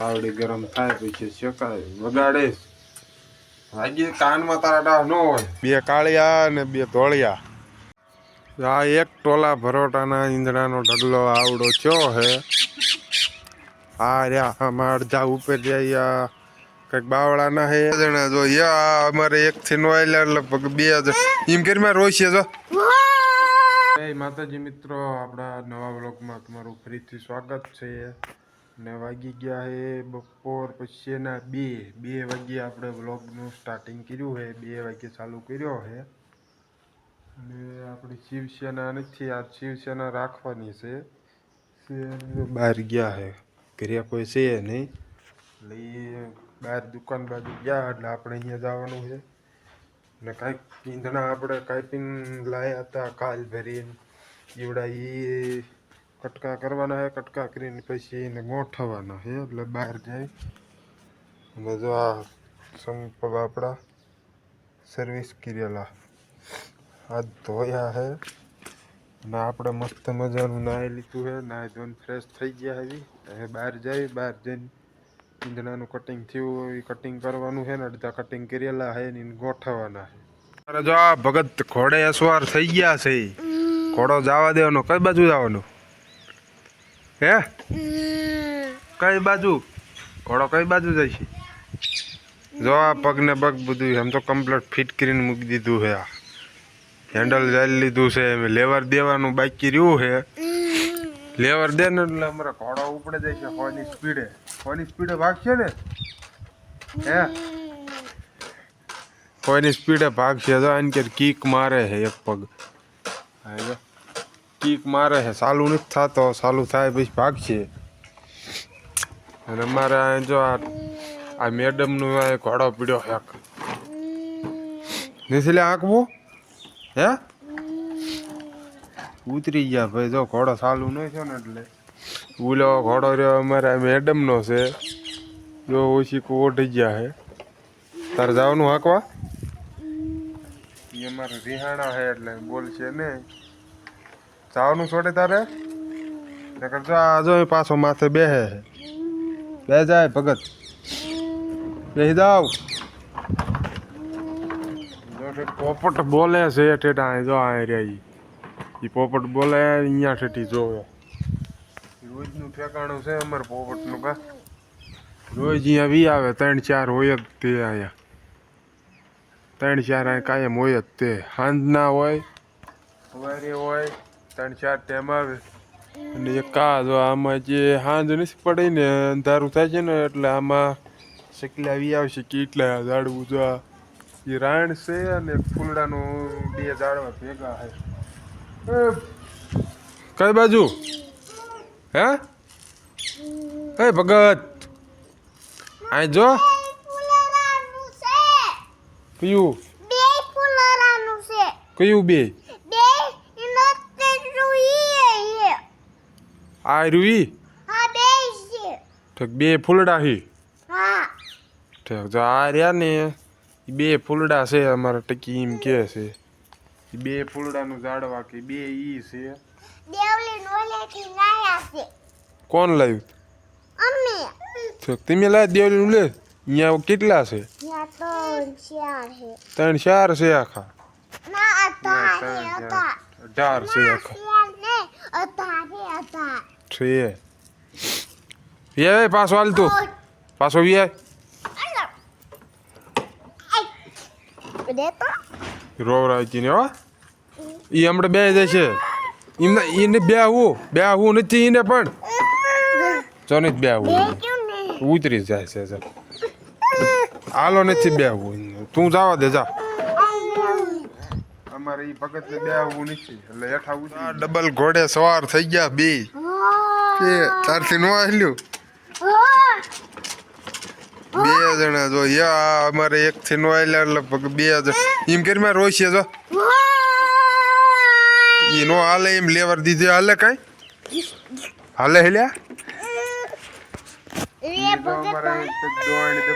આવડી ગરમ થાય પછી શેકાય વગાડે વાગી કાનમાં તારા ન હોય. બે કાળિયા ને બે ધોળિયા. આ એક ટોલા ભરોટાના ઈંધણાનો ઢગલો આવડો થયો હે. આ રહ્યા આમાં અડધા ઉપર જાય કઈક બાવળાના હે જણા જો અમારે એક થી નો લગભગ 2 એમ કરી રોશે જો. જય માતાજી મિત્રો, આપણા નવા બ્લોગમાં તમારું ફરીથી સ્વાગત છે. ને વાગી ગયા હે બપોર પછીના 2 વાગ્યે આપણે બ્લોગનું સ્ટાર્ટિંગ કર્યું છે. 2 વાગ્યે ચાલુ કર્યો છે. અને આપણી શિવસેના નથી, આ શિવસેના રાખવાની છે. બહાર ગયા છે, ઘરે કોઈ છે નહીં એટલે એ બહાર દુકાન બાજુ ગયા એટલે આપણે અહીંયા જવાનું છે. ને કાંઈક ઈંધણા આપણે કાપીને લાવ્યા હતા કાલ ભરીને એવડા એ કટકા કરવાના છે. કટકા કરીને પછી એને ગોઠવવાના છે એટલે બહાર જાય. અને જો આ સંપલ આપણા સર્વિસ કરેલા હાથ ધોયા છે. અને આપણે મસ્ત મજાનું નાહી લીધું છે, નાહી ધોઈને ફ્રેશ થઈ ગયા હવે. હવે બહાર જઈને ઈંધણાનું કટિંગ થયું હોય એ કટિંગ કરવાનું છે ને અડધા કટિંગ કરેલા છે ને ગોઠવવાના છે. અરે જો આ ભગત ઘોડે અસવાર થઈ ગયા છે. ઘોડો જવા દેવાનો. કઈ બાજુ જવાનું હે? કઈ બાજુ ઘોડો કઈ બાજુ જાય છે? જો આ પગ ને પગ બધું આમ તો કમ્પ્લીટ ફિટ કરીને મૂકી દીધું છે. આ હેન્ડલ જાળી લીધું છે. લેવર દેવાનું બાકી રહ્યું છે. લેવર દે ને એટલે અમારે ઘોડો ઉપડે જાય છે. કોની સ્પીડે ભાગશે ને હે? કોઈની સ્પીડે ભાગશે. જો એને કે કીક મારે છે એક પગ. કીક મારે છે, ચાલુ નથી થતો. ચાલુ થાય પછી ભાગશે. અને અમારે જો આ મેડમનું ઘોડો પીડ્યો છે. નથી લે આંકવું હે? ઉતરી ગયા ભાઈ. જો ઘોડો ચાલુ નહીં થયો ને એટલે ઓલો ઘોડો રહ્યો અમારે મેડમનો છે. જો ઓછી ઓઢી ગયા છે. તારે જવાનું હાંકવા? એ અમારે રિહાણા છે એટલે બોલશે ને. જવાનું છોડે તારે? જો આ જો પાછો માથે બેહે છે. બે જાય ભગત, બેસી જાવ. પોપટ બોલે છે ઠેઠા. જો આ રહ્યા એ પોપટ બોલે અહીંયા ઠેઠી જોવે. રોજનું ઠેકાણું છે અમારે પોપટનું. કા રોજ અહીંયા વી આવે. 3-4 હોય જ તે અહીંયા. 3-4 કાયમ હોય જ તે. સાંજના હોય, સવારે હોય, 3-4 ટાઈમ આવે. અને એક જો આમાં જે સાંજ નથી પડી ને અંધારું થાય છે ને એટલે આમાં શકલી આવી આવશે કેટલા ઝાડવું. જો એ રાયણ છે અને ફૂલડાનું 2 ઝાડવા ભેગા છે. કઈ બાજુ હે? હે ભગત આ જો કયું કયું? 2 આ રૂઈ ઠીક. 2 ફૂલડા હી ઠીક. જો આ રહ્યા ને 2 ફૂલડા છે અમારા ટકી એમ કે છે. 2 ફૂલડાનું ઝાડવા કે 2 ઈ છે. કોણ લાવ્યું? તમે લાવ્યા દેવલી લે? અહીંયા કેટલા છે? 3-4 છે આખા. 18 છે આખા છે. પાછો હાલ તું પાછો રોવરાજી ને. એ હમણાં બે જાય છે. એને બેહવું નથી એને પણ જો નથી બેહવું. ઉતરી જાય છે. હાલો નથી બેહવું. તું જવા દે જા. અમારે એ ભગત ને બેહવું નથી એટલે હેઠા ઉતરી. ડબલ ઘોડે સવાર થઈ ગયા 2. તારથી નો આલ્યું 2 જણા જો. અમારે એક થી નો આલ્યા લગભગ 2 જણા એમ કરી રોશે જો. એ નો હાલે એમ લેવર દીધે હાલે કઈ હાલે હેલ્યા.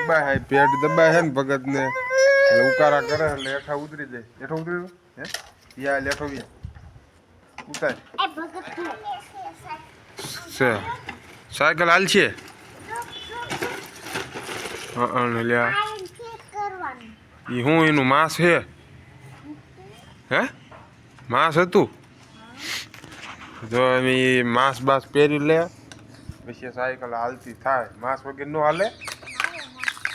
દબાય પેટ દબાય છે ને ભગત ને એટલે ઉકારા કરે એટલે હેઠા ઉતરી જાય. હેઠો ઉતરી યા લેઠો ઉતાર છે. સાયકલ હાલ છે હા લ્યા એ હું એનું માંસ હે હે માંસ હતું જો એમ માંસ બાસ પહેરી લે પછી સાયકલ હાલતી થાય માંસ વગર નો હાલે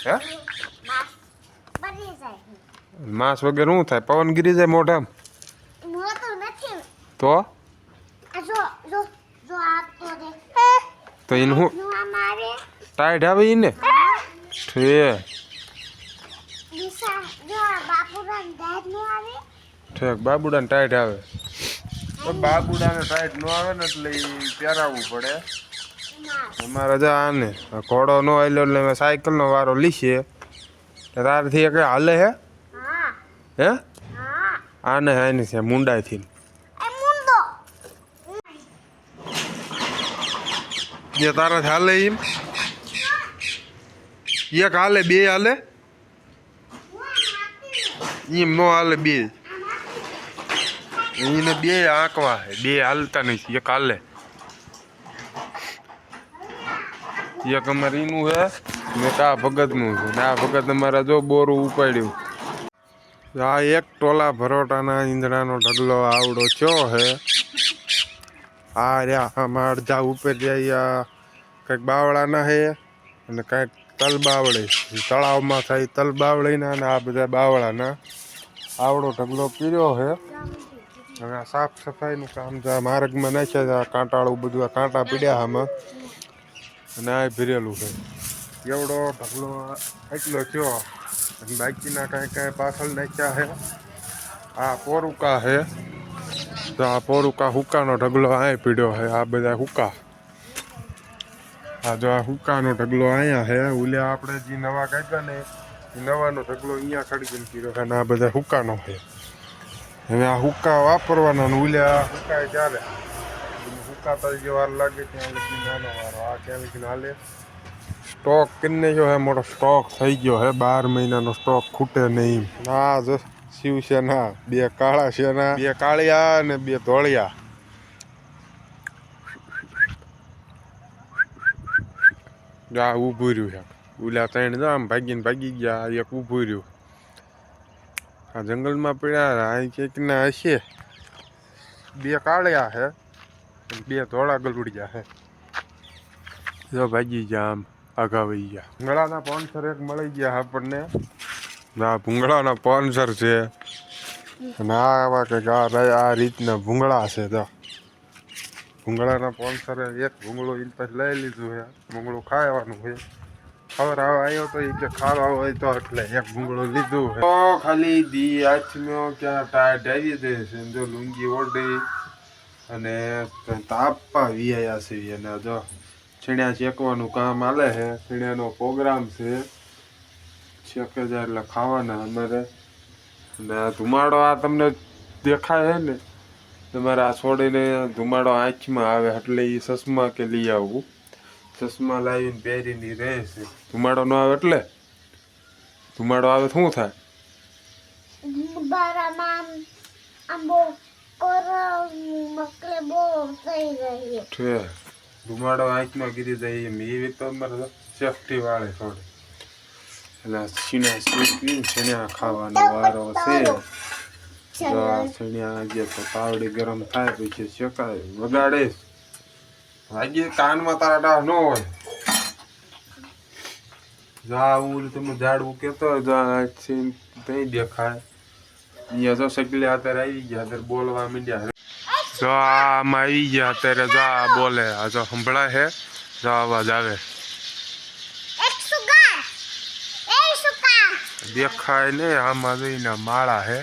હે માંસ વગર શું થાય પવન ગીરી જાય મોઢામાં તો એને હું ટાઈટ આવે એને ઠેક બાબુડાને ટાઈટ આવે બાબુડાને ટાઈટ ન આવે ને એટલે એ પહેરાવવું પડે અમારે જા આને ઘોડો નો આવેલો એટલે સાયકલનો વારો લીશે તારથી એક હાલે હે હે આને આની છે મુંડાથી જે તારાથી હાલે એમ એક હાલે બે હાલે એમ નો હાલે બે એને બે આંકવા હે બે હાલતા નથી એક હાલે એક અમારે એનું હે ને આ ભગતનું છે ને આ ભગત અમારા જો બોરું ઉપાડ્યું આ એક ટોલા ભરોટાના ઈંધણાનો ઢગલો આવડો થયો હે આ રહ્યા આમાં અડધા ઉપર જાય કંઈક બાવળાના હે અને કંઈક તલ બાવળે તળાવમાં થાય તલ બાવળીના અને આ બધા બાવળાના આવડો ઢગલો પીર્યો હે હવે આ સાફ સફાઈનું કામ છે માર્ગમાં નાખ્યા છે કાંટાળું બધું આ કાંટા પીડ્યા આમાં અને આ ભરેલું છે એવડો ઢગલો એટલો થયો અને બાકીના કાંઈ કાંઈ પાછળ નાખ્યા છે આ પોરુકા છે તો આ પોરુકા હુકાનો ઢગલો આ પીડ્યો છે આ બધા હુકા આ જો આ હુકાનો ઢગલો અહીંયા છે ઓલ્યા આપણે જે નવા કાઢ્યા ને એ નવાનો ઢગલો અહીંયા ખડકીને પીડ્યો છે અને આ બધા હુકાનો છે હવે આ હુકા વાપરવાના ને ઓલ્યા હુકાય ચાલે હુકાતા જે વાર લાગે ત્યાં લગી નાનો વારો આ ક્યાં લગીને હાલે સ્ટોક કરીને જો હે મોટો સ્ટોક થઈ ગયો હે 12 મહિનાનો સ્ટોક ખૂટે નહીં આ જો શિવસેના બે કાળા સેના બે કાળિયા અને બે ધોળિયા આ ઊભું રહ્યું છે ઓલા ત્રણ જો આમ ભાગીને ભાગી ગયા એક ઊભું રહ્યું આ જંગલમાં પડ્યા અહીં ક્યાંક ના હશે બે કાળિયા છે બે ધોળા ગલુડિયા છે જો ભાગી ગયા આમ આગા વહી ગયા ભૂંગળાના પોન્સર એક મળી ગયા આપણને આ ભૂંગળાના પોન્સર છે અને આવા કંઈક આ રીતના ભૂંગળા છે તો ભૂંગળાના પોન્સરે એક ભૂંગળું એની પાસે લઈ લીધું છે ભૂંગળું ખાવાનું છે ખબર આવ્યો તો એ કે ખાવા હોય તો એટલે એક ભૂંગળું લીધું છે તો ખાલી દી આથમ્યો ક્યાં ટાયર ડાવી દે છે જો લુંગી ઓઢી અને તાપવા વિયા છે અને જો છીણ્યા ચેકવાનું કામ હાલે છે છીણ્યાનો પ્રોગ્રામ છે શેકે જાય એટલે ખાવાના અમારે અને આ ધુમાડો આ તમને દેખાય છે ને તમારે આ છોડીને ધુમાડો આંખમાં આવે એટલે એ ચશ્મા કે લઈ આવવું ચશ્મા લાવીને પહેરીને રહે છે ધુમાડો ન આવે એટલે ધુમાડો આવે શું થાય ધુમાડો આંખમાં ગીરી જાય એમ એવી તો અમારે સેફટી વાળે થોડે એટલે છીણ્યા શીખવી છીણ્યા ખાવાનો વારો છે છીણ્યા આજે તો તાવડી ગરમ થાય પછી શેકાય વગાડે આજે કાનમાં તારા ડાહ ન હોય જા હું તમે ઝાડવું કેતો હોય તઈ દેખાય અહીંયા જો સગલે અત્યારે આવી ગયા અત્યારે બોલવા માંડ્યા જો આમાં આવી ગયા અત્યારે જો આ બોલે આ જો સંભળાય છે જો અવાજ આવે દેખાય ને આમાં જોઈને માળા હે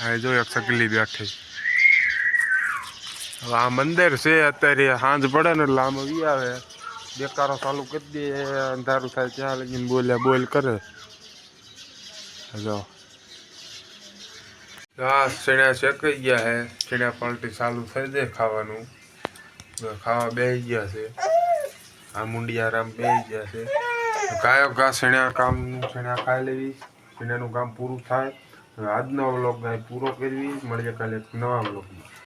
આ જો એક સગલી બેઠી હવે આ મંદિર છે અત્યારે સાંજ પડે ને એટલે આમાં વી આવે બેકારો ચાલુ કરી દે અંધારું થાય ત્યાં લગીને બોલ્યા બોલ કરે જો હા ચણ્યા શેકાઈ ગયા હે ચણ્યા પલટી ચાલુ થઈ જાય ખાવાનું ખાવા બેસી ગયા છે આ મુંડિયારામ બેસી ગયા છે ગાયો ઘા ચણ્યા ખાઈ લેવી ચણ્યાનું કામ પૂરું થાય આજનો વ્લોગ પૂરો કરવી મળીએ કાલે એક નવા વ્લોગમાં